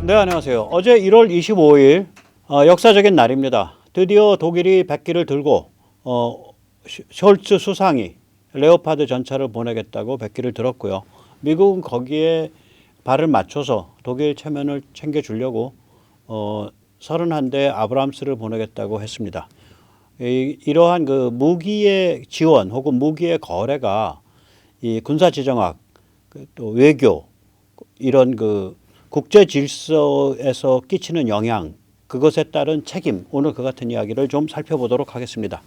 네, 안녕하세요. 어제 1월 25일 역사적인 날입니다. 드디어 독일이 백기를 들고 숄츠 수상이 레오파드 전차를 보내겠다고 백기를 들었고요. 미국은 거기에 발을 맞춰서 독일 체면을 챙겨주려고 31대 아브람스를 보내겠다고 했습니다. 이러한 그 무기의 지원 혹은 무기의 거래가 이 군사 지정학, 또 외교 이런 그 국제 질서에서 끼치는 영향, 그것에 따른 책임, 오늘 그 같은 이야기를 좀 살펴보도록 하겠습니다.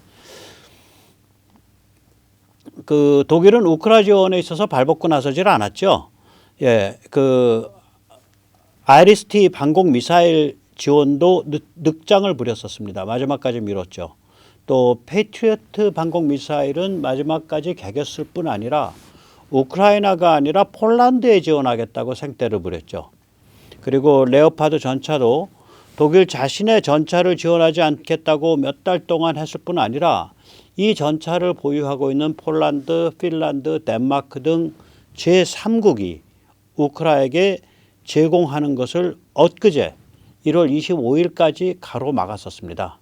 그 독일은 우크라 지원에 있어서 발벗고 나서질 않았죠. 예, 그 아이리스-T 방공 미사일 지원도 늑장을 부렸었습니다. 마지막까지 미뤘죠. 또 패트리어트 방공 미사일은 마지막까지 개겼을 뿐 아니라 우크라이나가 아니라 폴란드에 지원하겠다고 생떼를 부렸죠. 그리고 레오파드 전차도 독일 자신의 전차를 지원하지 않겠다고 몇 달 동안 했을 뿐 아니라 이 전차를 보유하고 있는 폴란드, 핀란드, 덴마크 등 제3국이 우크라이나에게 제공하는 것을 엊그제 1월 25일까지 가로막았었습니다.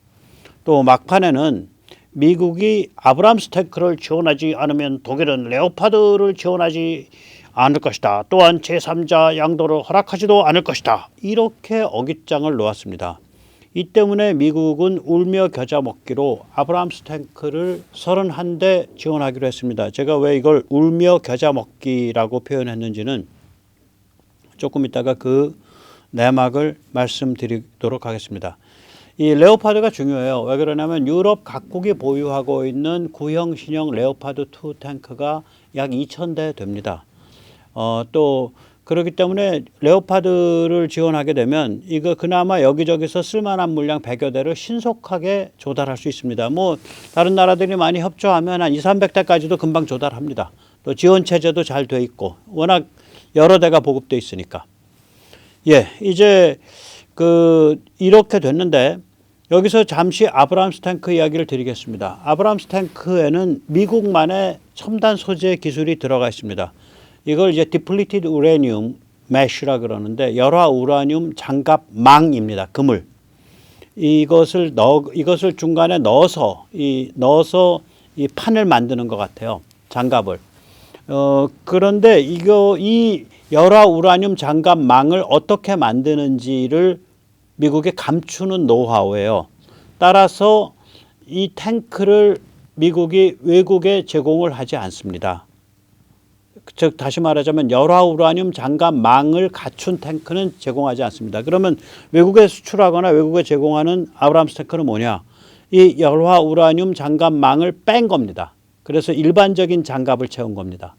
또 막판에는 미국이 아브람스 탱크를 지원하지 않으면 독일은 레오파드를 지원하지 않을 것이다. 또한 제3자 양도를 허락하지도 않을 것이다. 이렇게 어깃장을 놓았습니다. 이 때문에 미국은 울며 겨자 먹기로 아브람스 탱크를 31대 지원하기로 했습니다. 제가 왜 이걸 울며 겨자 먹기라고 표현했는지는 조금 이따가 그 내막을 말씀드리도록 하겠습니다. 이 레오파드가 중요해요. 왜 그러냐면 유럽 각국이 보유하고 있는 구형 신형 레오파드 2 탱크가 약 2,000대 됩니다. 또 그렇기 때문에 레오파드를 지원하게 되면 이거 그나마 여기저기서 쓸만한 물량 100여 대를 신속하게 조달할 수 있습니다. 뭐 다른 나라들이 많이 협조하면 한 200~300대까지도 금방 조달합니다. 또 지원 체제도 잘 돼 있고 워낙 여러 대가 보급돼 있으니까. 예, 이제 이렇게 됐는데 여기서 잠시 아브람스 탱크 이야기를 드리겠습니다. 아브람스 탱크에는 미국만의 첨단 소재 기술이 들어가 있습니다. 이걸 이제 depleted uranium mesh라 그러는데 열화 우라늄 장갑망입니다. 그물. 이것을 중간에 넣어서 이 판을 만드는 것 같아요. 장갑을. 그런데 이 열화 우라늄 장갑망을 어떻게 만드는지를 미국에 감추는 노하우예요. 따라서 이 탱크를 미국이 외국에 제공을 하지 않습니다. 즉 다시 말하자면 열화 우라늄 장갑망을 갖춘 탱크는 제공하지 않습니다. 그러면 외국에 수출하거나 외국에 제공하는 아브람스 탱크는 뭐냐? 이 열화 우라늄 장갑망을 뺀 겁니다. 그래서 일반적인 장갑을 채운 겁니다.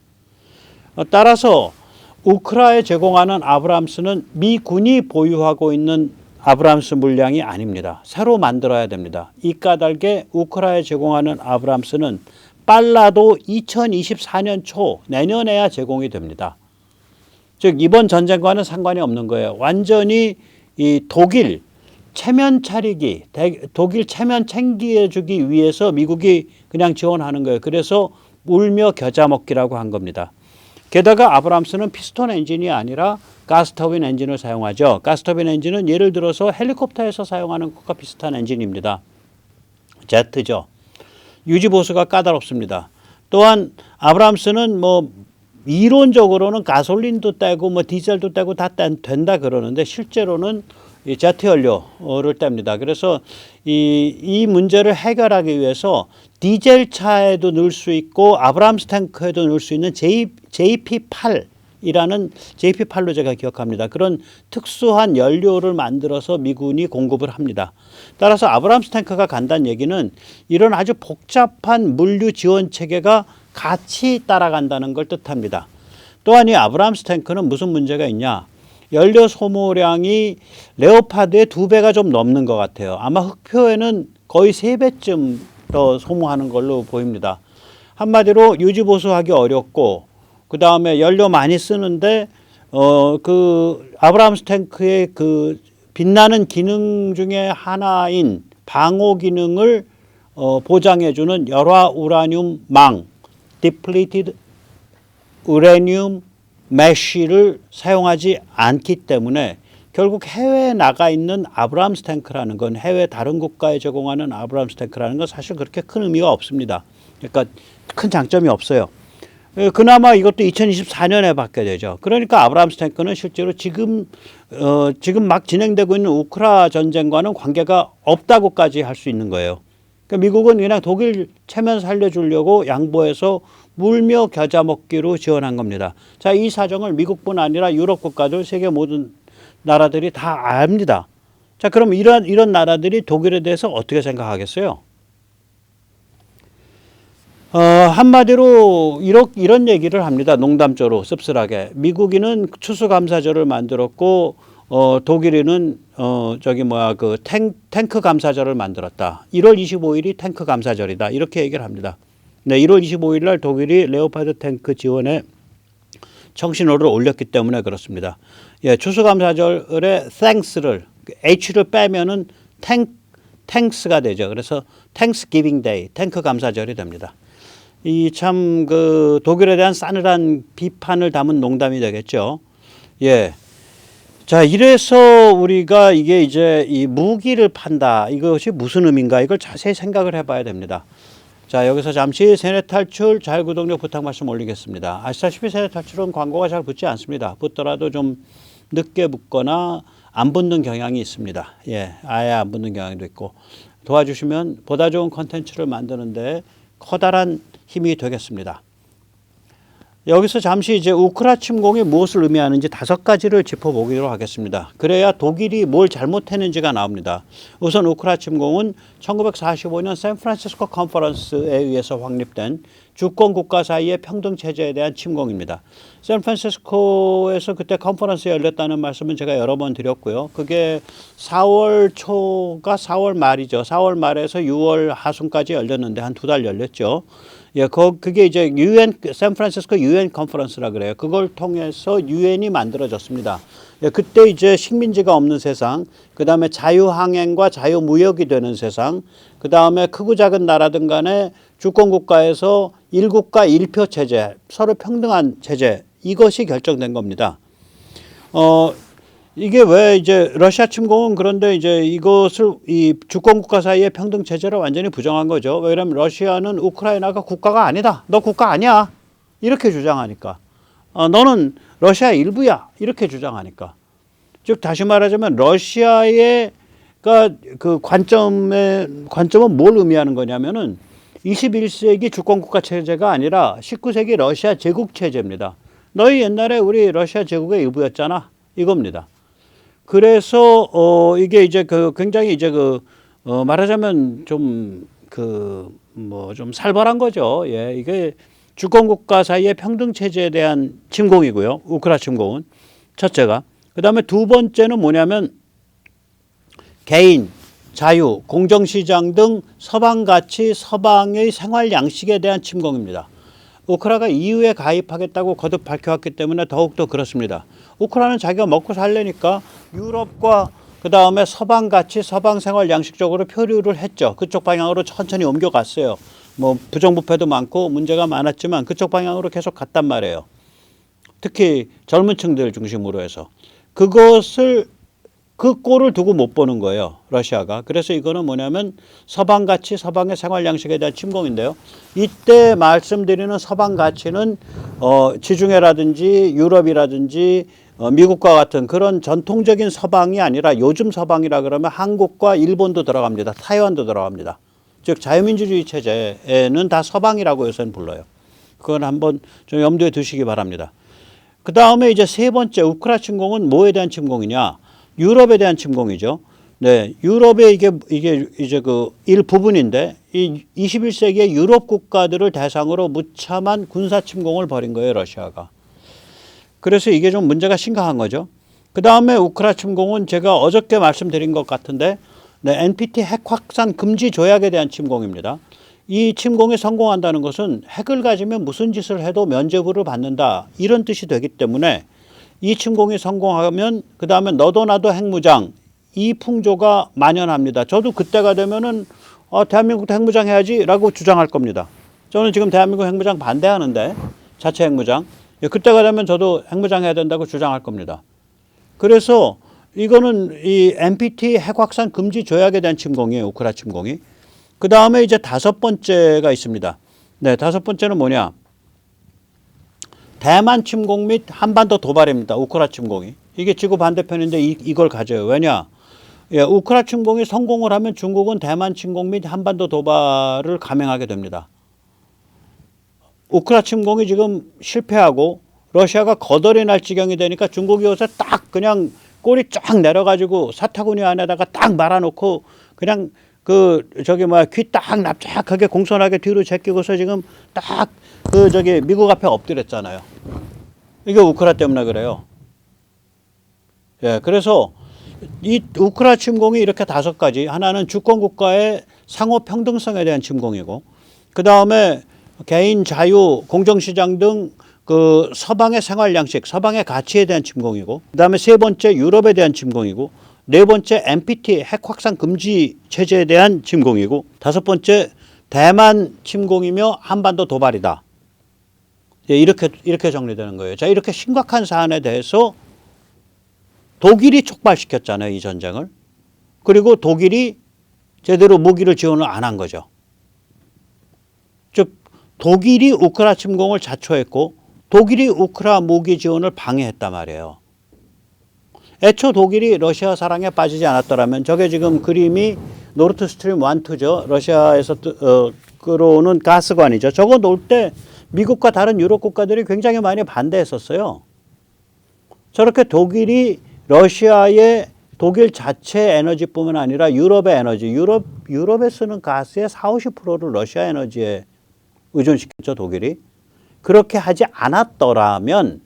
따라서 우크라이나에 제공하는 아브람스는 미군이 보유하고 있는 아브람스 물량이 아닙니다. 새로 만들어야 됩니다. 이 까닭에 우크라이나에 제공하는 아브람스는 빨라도 2024년 초 내년에야 제공이 됩니다. 즉 이번 전쟁과는 상관이 없는 거예요. 완전히 이 독일 체면 차리기, 독일 체면 챙겨주기 위해서 미국이 그냥 지원하는 거예요. 그래서 울며 겨자 먹기라고 한 겁니다. 게다가 아브람스는 피스톤 엔진이 아니라 가스터빈 엔진을 사용하죠. 가스터빈 엔진은 예를 들어서 헬리콥터에서 사용하는 것과 비슷한 엔진입니다. 제트죠. 유지보수가 까다롭습니다. 또한 아브람스는 뭐 이론적으로는 가솔린도 떼고 뭐 디젤도 떼고 다 된다 그러는데 실제로는 이 제트 연료를 뗍니다. 그래서 이 문제를 해결하기 위해서 디젤 차에도 넣을 수 있고 아브람스 탱크에도 넣을 수 있는 JP8이라는 JP8로 제가 기억합니다. 그런 특수한 연료를 만들어서 미군이 공급을 합니다. 따라서 아브람스 탱크가 간다는 얘기는 이런 아주 복잡한 물류 지원 체계가 같이 따라간다는 걸 뜻합니다. 또한 이 아브람스 탱크는 무슨 문제가 있냐? 연료 소모량이 레오파드의 2배가 좀 넘는 것 같아요. 아마 흑표에는 거의 3배쯤 더 소모하는 걸로 보입니다. 한마디로 유지보수하기 어렵고 그 다음에 연료 많이 쓰는데 그 아브람스 탱크의 그 빛나는 기능 중에 하나인 방호 기능을 보장해주는 열화 우라늄 망, depleted uranium 메쉬를 사용하지 않기 때문에 결국 해외에 나가 있는 아브람스 탱크라는 건 해외 다른 국가에 제공하는 아브람스 탱크라는 건 사실 그렇게 큰 의미가 없습니다. 그러니까 큰 장점이 없어요. 그나마 이것도 2024년에 받게 되죠. 그러니까 아브람스 탱크는 실제로 지금 막 진행되고 있는 우크라 전쟁과는 관계가 없다고까지 할 수 있는 거예요. 그러니까 미국은 그냥 독일 체면 살려주려고 양보해서 물며 겨자 먹기로 지원한 겁니다. 자, 이 사정을 미국뿐 아니라 유럽 국가들, 세계 모든 나라들이 다 압니다. 자, 그럼 이런 나라들이 독일에 대해서 어떻게 생각하겠어요? 한마디로 이런 얘기를 합니다. 농담조로 씁쓸하게. 미국인은 추수감사절을 만들었고 독일인은 그 탱크 감사절을 만들었다. 1월 25일이 탱크 감사절이다. 이렇게 얘기를 합니다. 네, 1월 25일 날 독일이 레오파드 탱크 지원에 청신호를 올렸기 때문에 그렇습니다. 예, 추수감사절에 thanks를 H를 빼면은 thanks가 되죠. 그래서 Thanksgiving Day, 탱크 감사절이 됩니다. 이 참 그 독일에 대한 싸늘한 비판을 담은 농담이 되겠죠. 예. 자, 이래서 우리가 이게 이제 이 무기를 판다. 이것이 무슨 의미인가? 이걸 자세히 생각을 해봐야 됩니다. 자, 여기서 잠시 세뇌 탈출 잘 구독력 부탁 말씀 올리겠습니다. 아시다시피 세뇌 탈출은 광고가 잘 붙지 않습니다. 붙더라도 좀 늦게 붙거나 안 붙는 경향이 있습니다. 예, 아예 안 붙는 경향도 있고 도와주시면 보다 좋은 컨텐츠를 만드는데 커다란 힘이 되겠습니다. 여기서 잠시 이제 우크라 침공이 무엇을 의미하는지 5가지를 짚어보기로 하겠습니다. 그래야 독일이 뭘 잘못했는지가 나옵니다. 우선 우크라 침공은 1945년 샌프란시스코 컨퍼런스에 의해서 확립된 주권 국가 사이의 평등 체제에 대한 침공입니다. 샌프란시스코에서 그때 컨퍼런스가 열렸다는 말씀은 제가 여러 번 드렸고요. 그게 4월 초가 4월 말이죠. 4월 말에서 6월 하순까지 열렸는데 한 2달 열렸죠. 예, 그게 이제 샌프란시스코 UN 컨퍼런스라 그래요. 그걸 통해서 UN이 만들어졌습니다. 예, 그때 이제 식민지가 없는 세상, 그 다음에 자유항행과 자유무역이 되는 세상, 그 다음에 크고 작은 나라든 간에 주권국가에서 1국가 1표 체제, 서로 평등한 체제, 이것이 결정된 겁니다. 이게 왜 이제 러시아 침공은 그런데 이제 이것을 이 주권국가 사이의 평등 체제를 완전히 부정한 거죠. 왜냐하면 러시아는 우크라이나가 국가가 아니다. 너 국가 아니야. 이렇게 주장하니까. 너는 러시아 일부야. 이렇게 주장하니까. 즉 다시 말하자면 러시아의 그 관점은 뭘 의미하는 거냐면은 21세기 주권국가 체제가 아니라 19세기 러시아 제국 체제입니다. 너희 옛날에 우리 러시아 제국의 일부였잖아. 이겁니다. 그래서 이게 이제 굉장히 이제 말하자면 좀 좀 살벌한 거죠. 예, 이게 주권국가 사이의 평등 체제에 대한 침공이고요. 우크라 침공은 첫째가. 그다음에 두 번째는 뭐냐면 개인, 자유, 공정시장 등 서방 가치, 서방의 생활 양식에 대한 침공입니다. 우크라가 EU에 가입하겠다고 거듭 밝혀왔기 때문에 더욱더 그렇습니다. 우크라는 자기가 먹고 살려니까 유럽과 그 다음에 서방 가치, 서방 생활 양식적으로 표류를 했죠. 그쪽 방향으로 천천히 옮겨갔어요. 뭐 부정부패도 많고 문제가 많았지만 그쪽 방향으로 계속 갔단 말이에요. 특히 젊은 층들 중심으로 해서. 그 꼴을 두고 못 보는 거예요. 러시아가. 그래서 이거는 뭐냐면 서방 가치, 서방의 생활 양식에 대한 침공인데요. 이때 말씀드리는 서방 가치는 지중해라든지 유럽이라든지 미국과 같은 그런 전통적인 서방이 아니라 요즘 서방이라 그러면 한국과 일본도 들어갑니다. 타이완도 들어갑니다. 즉 자유민주주의 체제에는 다 서방이라고 요새는 불러요. 그건 한번 좀 염두에 두시기 바랍니다. 그 다음에 이제 세 번째 우크라 침공은 뭐에 대한 침공이냐? 유럽에 대한 침공이죠. 네, 유럽의 이게 이제 그 일부분인데 이 21세기의 유럽 국가들을 대상으로 무참한 군사 침공을 벌인 거예요, 러시아가. 그래서 이게 좀 문제가 심각한 거죠. 그 다음에 우크라 침공은 제가 어저께 말씀드린 것 같은데 네, NPT 핵 확산 금지 조약에 대한 침공입니다. 이 침공에 성공한다는 것은 핵을 가지면 무슨 짓을 해도 면죄부를 받는다 이런 뜻이 되기 때문에 이 침공이 성공하면 그 다음에 너도 나도 핵무장 이 풍조가 만연합니다. 저도 그때가 되면은 대한민국도 핵무장 해야지라고 주장할 겁니다. 저는 지금 대한민국 핵무장 반대하는데 자체 핵무장 그때가 되면 저도 핵무장 해야 된다고 주장할 겁니다. 그래서 이거는 이 NPT 핵 확산 금지 조약에 대한 침공이에요. 우크라 침공이. 그 다음에 이제 다섯 번째가 있습니다. 네, 다섯 번째는 뭐냐? 대만 침공 및 한반도 도발입니다. 우크라 침공이. 이게 지구 반대편인데 이걸 가져요. 왜냐? 예, 우크라 침공이 성공을 하면 중국은 대만 침공 및 한반도 도발을 감행하게 됩니다. 우크라 침공이 지금 실패하고 러시아가 거덜이 날 지경이 되니까 중국이 요새 딱 그냥 꼬리 쫙 내려가지고 사타구니 안에다가 딱 말아놓고 그냥 귀 딱 납작하게 공손하게 뒤로 제끼고서 지금 딱 미국 앞에 엎드렸잖아요. 이게 우크라 때문에 그래요. 예, 그래서 이 우크라 침공이 이렇게 다섯 가지. 하나는 주권 국가의 상호 평등성에 대한 침공이고, 그 다음에 개인 자유, 공정시장 등 그 서방의 생활 양식, 서방의 가치에 대한 침공이고, 그 다음에 세 번째 유럽에 대한 침공이고, 네 번째 NPT 핵 확산 금지 체제에 대한 침공이고, 다섯 번째 대만 침공이며 한반도 도발이다. 예, 이렇게 정리되는 거예요. 자, 이렇게 심각한 사안에 대해서 독일이 촉발시켰잖아요, 이 전쟁을. 그리고 독일이 제대로 무기를 지원을 안 한 거죠. 즉 독일이 우크라 침공을 자초했고 독일이 우크라 무기 지원을 방해했단 말이에요. 애초 독일이 러시아 사랑에 빠지지 않았더라면 저게 지금 그림이 노르트 스트림 1, 2죠. 러시아에서 끌어오는 가스관이죠. 저거 놓을 때 미국과 다른 유럽 국가들이 굉장히 많이 반대했었어요. 저렇게 독일이 러시아의 독일 자체 에너지뿐만 아니라 유럽의 에너지, 유럽에 쓰는 가스의 40~50%를 러시아 에너지에 의존시켰죠, 독일이. 그렇게 하지 않았더라면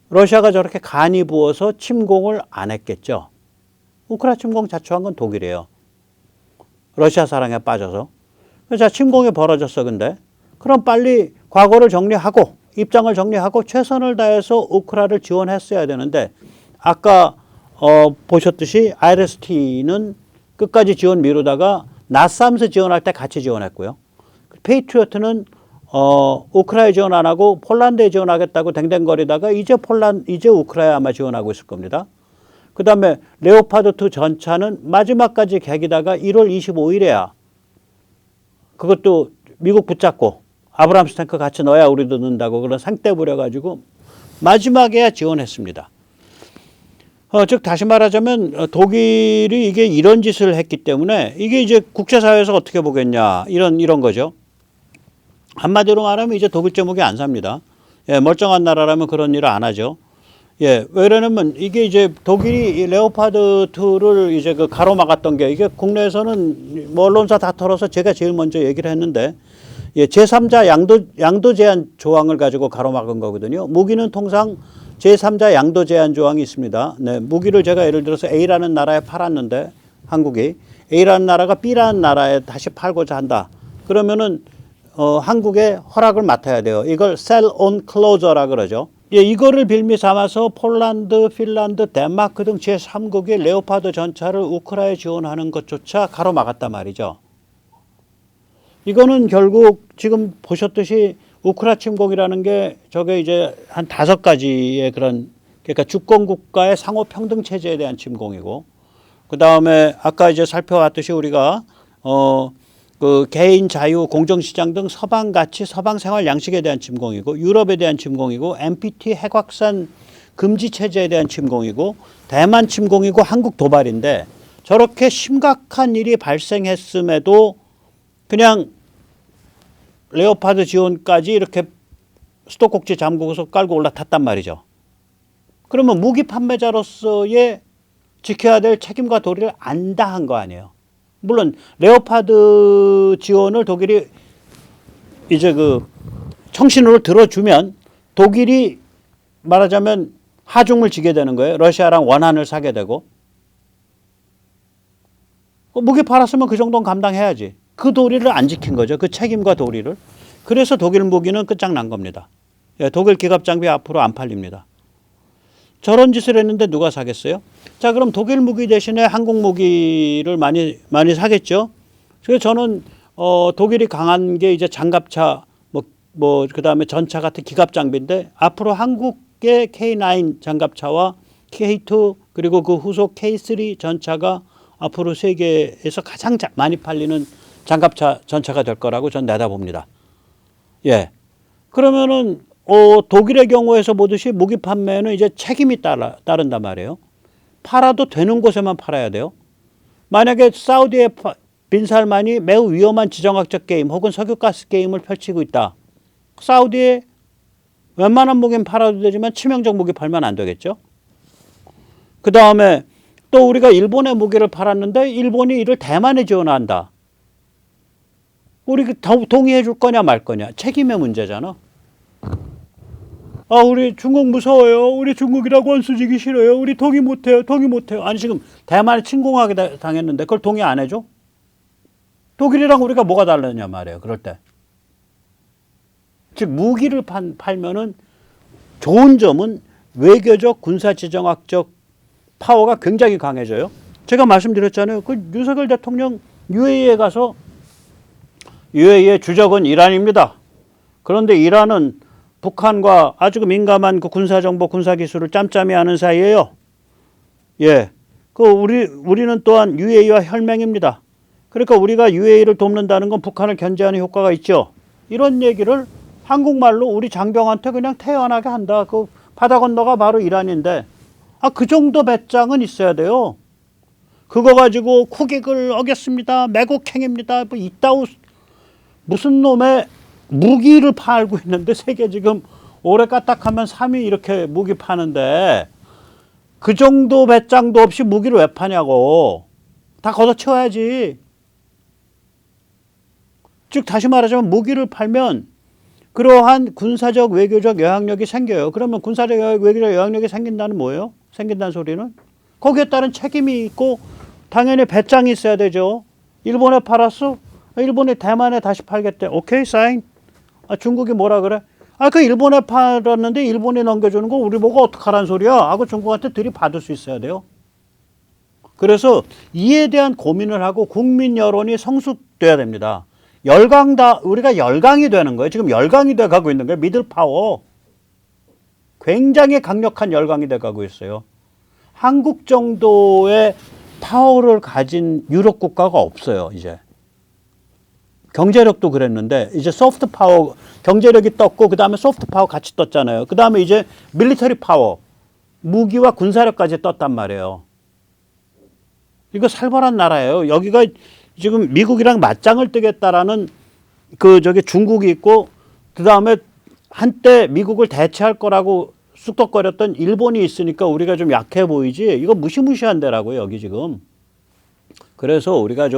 러시아가 저렇게 간이 부어서 침공을 안 했겠죠. 우크라 침공 자초한 건 독일이에요. 러시아 사랑에 빠져서. 자, 침공이 벌어졌어, 근데. 그럼 빨리 과거를 정리하고 입장을 정리하고 최선을 다해서 우크라를 지원했어야 되는데 아까 보셨듯이 IRST는 끝까지 지원 미루다가 나사암스 지원할 때 같이 지원했고요. 페이트리어트는 우크라에 지원 안 하고 폴란드에 지원하겠다고 댕댕거리다가 이제 우크라에 아마 지원하고 있을 겁니다. 그 다음에 레오파드2 전차는 마지막까지 개기다가 1월 25일에야 그것도 미국 붙잡고 아브람스 탱크 같이 넣어야 우리도 넣는다고 그런 상대 부려가지고 마지막에야 지원했습니다. 즉 다시 말하자면 독일이 이게 이런 짓을 했기 때문에 이게 이제 국제사회에서 어떻게 보겠냐 이런 거죠. 한마디로 말하면 이제 독일 제목이 안 삽니다. 예, 멀쩡한 나라라면 그런 일을 안 하죠. 예, 왜냐면 이게 이제 독일이 레오파드 2를 이제 가로막았던 게 이게 국내에서는 뭐 언론사 다 털어서 제가 제일 먼저 얘기를 했는데 예, 제3자 양도 제한 조항을 가지고 가로막은 거거든요. 무기는 통상 제3자 양도 제한 조항이 있습니다. 네, 무기를 제가 예를 들어서 A라는 나라에 팔았는데 한국이 A라는 나라가 B라는 나라에 다시 팔고자 한다. 그러면은 한국에 허락을 맡아야 돼요. 이걸 sell on closure라 그러죠. 예, 이거를 빌미 삼아서 폴란드, 핀란드, 덴마크 등 제3국의 레오파드 전차를 우크라에 지원하는 것조차 가로막았단 말이죠. 이거는 결국 지금 보셨듯이 우크라 침공이라는 게 저게 이제 한 5가지의 그러니까 주권 국가의 상호 평등 체제에 대한 침공이고, 그 다음에 아까 이제 살펴봤듯이 우리가 그 개인 자유, 공정시장 등 서방 가치, 서방 생활 양식에 대한 침공이고, 유럽에 대한 침공이고, NPT 핵 확산 금지 체제에 대한 침공이고, 대만 침공이고, 한국 도발인데 저렇게 심각한 일이 발생했음에도 그냥 레오파드 지원까지 이렇게 수도꼭지 잠그고서 깔고 올라탔단 말이죠. 그러면 무기 판매자로서의 지켜야 될 책임과 도리를 안 다한 거 아니에요. 물론 레오파드 지원을 독일이 이제 청신호를 들어주면 독일이 말하자면 하중을 지게 되는 거예요. 러시아랑 원한을 사게 되고. 무기 팔았으면 그 정도는 감당해야지. 그 도리를 안 지킨 거죠. 그 책임과 도리를. 그래서 독일 무기는 끝장난 겁니다. 예, 독일 기갑 장비 앞으로 안 팔립니다. 저런 짓을 했는데 누가 사겠어요? 자, 그럼 독일 무기 대신에 한국 무기를 많이 사겠죠. 그래서 저는 독일이 강한 게 이제 장갑차, 그 다음에 전차 같은 기갑 장비인데 앞으로 한국의 K9 장갑차와 K2 그리고 그 후속 K3 전차가 앞으로 세계에서 가장 많이 팔리는 장갑차 전차가 될 거라고 전 내다봅니다. 예. 그러면은 독일의 경우에서 보듯이 무기 판매는 이제 책임이 따른단 말이에요. 팔아도 되는 곳에만 팔아야 돼요. 만약에 사우디의 빈살만이 매우 위험한 지정학적 게임 혹은 석유가스 게임을 펼치고 있다. 사우디에 웬만한 무기는 팔아도 되지만 치명적 무기 팔면 안 되겠죠. 그 다음에 또 우리가 일본의 무기를 팔았는데 일본이 이를 대만에 지원한다. 우리 동의해 줄 거냐 말 거냐. 책임의 문제잖아. 아, 우리 중국 무서워요. 우리 중국이라고 원수지기 싫어요. 우리 동의 못해요. 동의 못해요. 아니, 지금 대만에 침공하게 당했는데 그걸 동의 안 해줘? 독일이랑 우리가 뭐가 다르냐 말이에요. 그럴 때. 즉 무기를 팔면은 좋은 점은 외교적, 군사지정학적 파워가 굉장히 강해져요. 제가 말씀드렸잖아요. 그 윤석열 대통령 UAE에 가서 UAE의 주적은 이란입니다. 그런데 이란은 북한과 아주 민감한 그 군사정보, 군사기술을 짬짬이 하는 사이예요. 예, 우리는 또한 UAE와 혈맹입니다. 그러니까 우리가 UAE를 돕는다는 건 북한을 견제하는 효과가 있죠. 이런 얘기를 한국말로 우리 장병한테 그냥 태연하게 한다. 그 바다 건너가 바로 이란인데, 그 정도 배짱은 있어야 돼요. 그거 가지고 국익을 어겼습니다. 매국행입니다. 뭐 이따우 무슨 놈의 무기를 팔고 있는데 세계 지금 올해 까딱하면 3위 이렇게 무기 파는데 그 정도 배짱도 없이 무기를 왜 파냐고. 다 걷어채워야지. 즉 다시 말하자면 무기를 팔면 그러한 군사적 외교적 영향력이 생겨요. 그러면 군사적 외교적 영향력이 생긴다는 뭐예요? 생긴다는 소리는 거기에 따른 책임이 있고 당연히 배짱이 있어야 되죠. 일본에 팔았어? 일본이 대만에 다시 팔겠대. 오케이, 사인. 중국이 뭐라 그래? 그 일본에 팔았는데 일본이 넘겨주는 거 우리 보고 어떡하란 소리야? 하고 중국한테 들이받을 수 있어야 돼요. 그래서 이에 대한 고민을 하고 국민 여론이 성숙돼야 됩니다. 우리가 열강이 되는 거예요. 지금 열강이 돼 가고 있는 거예요. 미들 파워. 굉장히 강력한 열강이 돼 가고 있어요. 한국 정도의 파워를 가진 유럽 국가가 없어요, 이제. 경제력도 그랬는데 이제 소프트 파워, 경제력이 떴고 그 다음에 소프트 파워 같이 떴잖아요. 그 다음에 이제 밀리터리 파워, 무기와 군사력까지 떴단 말이에요. 이거 살벌한 나라예요. 여기가 지금 미국이랑 맞짱을 뜨겠다라는 중국이 있고 그 다음에 한때 미국을 대체할 거라고 쑥덕거렸던 일본이 있으니까 우리가 좀 약해 보이지. 이거 무시무시한 데라고요, 여기 지금. 그래서 우리가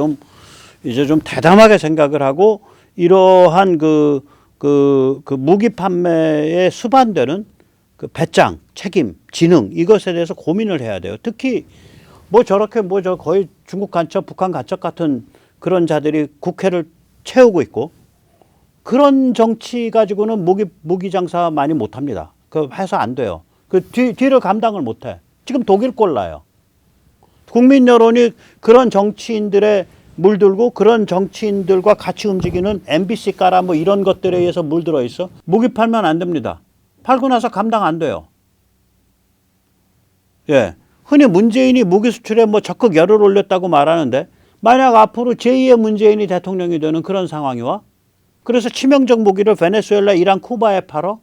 이제 좀 대담하게 생각을 하고 이러한 무기 판매에 수반되는 그 배짱, 책임, 지능 이것에 대해서 고민을 해야 돼요. 특히 저렇게 거의 중국 간첩, 북한 간첩 같은 그런 자들이 국회를 채우고 있고 그런 정치 가지고는 무기 장사 많이 못 합니다. 해서 안 돼요. 뒤를 감당을 못 해. 지금 독일 꼴나요. 국민 여론이 그런 정치인들의 물들고 그런 정치인들과 같이 움직이는 MBC 까라 이런 것들에 의해서 물들어 있어. 무기 팔면 안 됩니다. 팔고 나서 감당 안 돼요. 예. 흔히 문재인이 무기 수출에 적극 열을 올렸다고 말하는데 만약 앞으로 제2의 문재인이 대통령이 되는 그런 상황이 와? 그래서 치명적 무기를 베네수엘라, 이란, 쿠바에 팔어?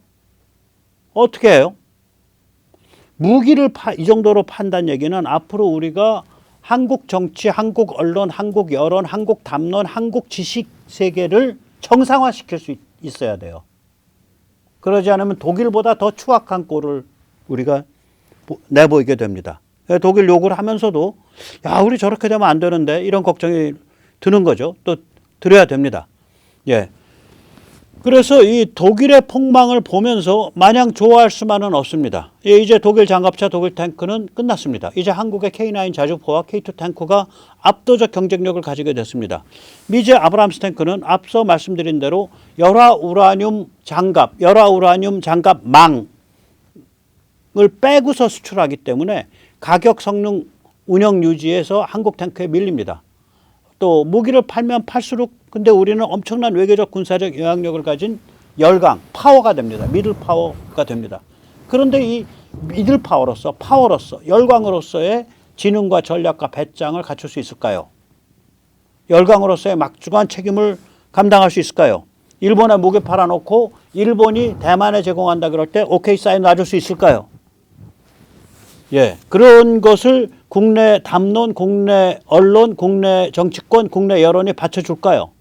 어떻게 해요? 무기를 이 정도로 판다는 얘기는 앞으로 우리가 한국 정치, 한국 언론, 한국 여론, 한국 담론, 한국 지식 세계를 정상화시킬 수 있어야 돼요. 그러지 않으면 독일보다 더 추악한 꼴을 우리가 내보이게 됩니다. 독일 욕을 하면서도 우리 저렇게 되면 안 되는데 이런 걱정이 드는 거죠. 또 들어야 됩니다. 예. 그래서 이 독일의 폭망을 보면서 마냥 좋아할 수만은 없습니다. 이제 독일 장갑차, 독일 탱크는 끝났습니다. 이제 한국의 K9 자주포와 K2 탱크가 압도적 경쟁력을 가지게 됐습니다. 미제 아브람스 탱크는 앞서 말씀드린 대로 열화 우라늄 장갑망을 빼고서 수출하기 때문에 가격, 성능, 운영 유지에서 한국 탱크에 밀립니다. 또 무기를 팔면 팔수록 근데 우리는 엄청난 외교적 군사적 영향력을 가진 열강, 파워가 됩니다. 미들 파워가 됩니다. 그런데 이 미들 파워로서 열강으로서의 지능과 전략과 배짱을 갖출 수 있을까요? 열강으로서의 막중한 책임을 감당할 수 있을까요? 일본에 무기 팔아놓고 일본이 대만에 제공한다 그럴 때 오케이 사인 놔줄 수 있을까요? 예, 그런 것을 국내 담론, 국내 언론, 국내 정치권, 국내 여론이 받쳐줄까요?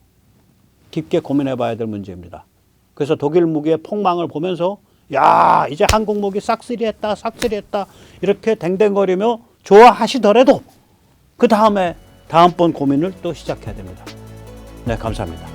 깊게 고민해 봐야 될 문제입니다. 그래서 독일 무기의 폭망을 보면서 야, 이제 한국 무기 싹쓸이했다 이렇게 댕댕거리며 좋아하시더라도 그 다음에 다음번 고민을 또 시작해야 됩니다. 네, 감사합니다.